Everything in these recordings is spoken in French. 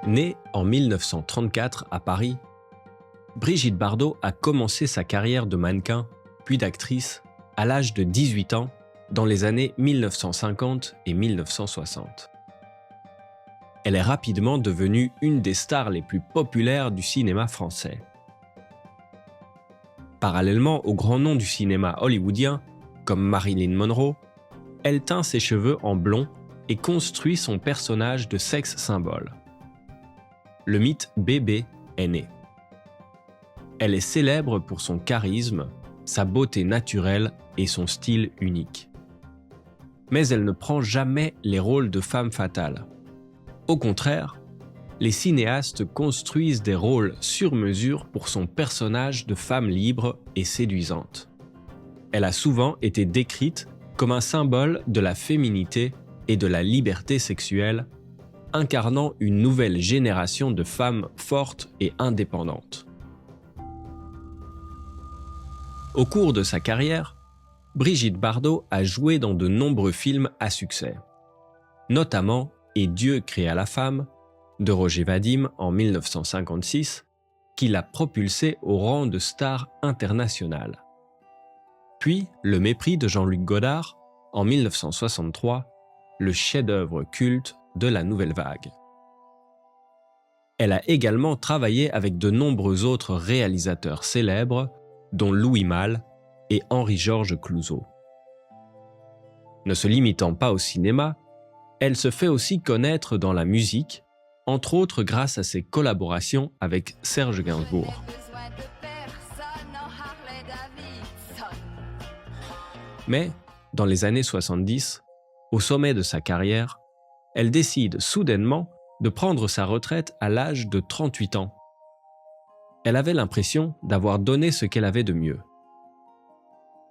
Née en 1934 à Paris, Brigitte Bardot a commencé sa carrière de mannequin, puis d'actrice, à l'âge de 18 ans, dans les années 1950 et 1960. Elle est rapidement devenue une des stars les plus populaires du cinéma français. Parallèlement aux grands noms du cinéma hollywoodien, comme Marilyn Monroe, elle teint ses cheveux en blond et construit son personnage de sexe symbole. Le mythe bébé est né. Elle est célèbre pour son charisme, sa beauté naturelle et son style unique. Mais elle ne prend jamais les rôles de femme fatale. Au contraire, les cinéastes construisent des rôles sur mesure pour son personnage de femme libre et séduisante. Elle a souvent été décrite comme un symbole de la féminité et de la liberté sexuelle, incarnant une nouvelle génération de femmes fortes et indépendantes. Au cours de sa carrière, Brigitte Bardot a joué dans de nombreux films à succès, notamment Et Dieu créa la femme de Roger Vadim en 1956, qui l'a propulsée au rang de star internationale. Puis Le mépris de Jean-Luc Godard en 1963, le chef-d'œuvre culte de la Nouvelle Vague. Elle a également travaillé avec de nombreux autres réalisateurs célèbres, dont Louis Malle et Henri-Georges Clouzot. Ne se limitant pas au cinéma, elle se fait aussi connaître dans la musique, entre autres grâce à ses collaborations avec Serge Gainsbourg. Mais, dans les années 70, au sommet de sa carrière, elle décide soudainement de prendre sa retraite à l'âge de 38 ans. Elle avait l'impression d'avoir donné ce qu'elle avait de mieux.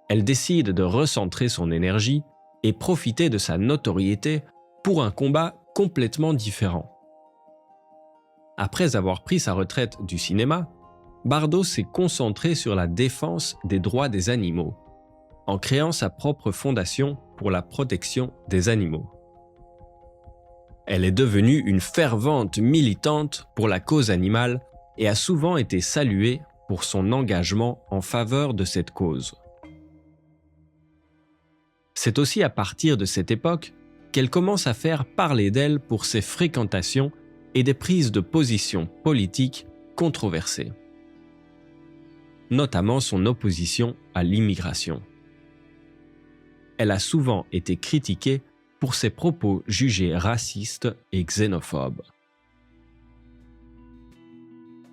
Elle décide de recentrer son énergie et profiter de sa notoriété pour un combat complètement différent. Après avoir pris sa retraite du cinéma, Bardot s'est concentrée sur la défense des droits des animaux, en créant sa propre fondation pour la protection des animaux. Elle est devenue une fervente militante pour la cause animale et a souvent été saluée pour son engagement en faveur de cette cause. C'est aussi à partir de cette époque qu'elle commence à faire parler d'elle pour ses fréquentations et des prises de position politiques controversées, notamment son opposition à l'immigration. Elle a souvent été critiquée pour ses propos jugés racistes et xénophobes.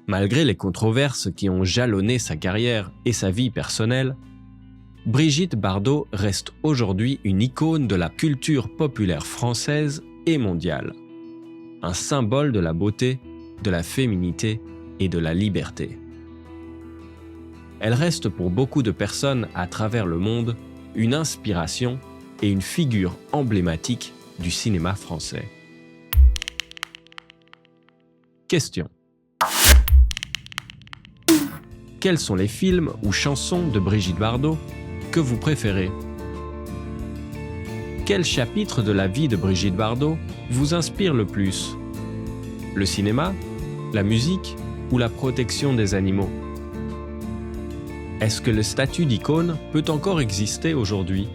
Malgré les controverses qui ont jalonné sa carrière et sa vie personnelle, Brigitte Bardot reste aujourd'hui une icône de la culture populaire française et mondiale, un symbole de la beauté, de la féminité et de la liberté. Elle reste pour beaucoup de personnes à travers le monde une inspiration et une figure emblématique du cinéma français. Question. Quels sont les films ou chansons de Brigitte Bardot que vous préférez? Quel chapitre de la vie de Brigitte Bardot vous inspire le plus? Le cinéma, la musique ou la protection des animaux? Est-ce que le statut d'icône peut encore exister aujourd'hui?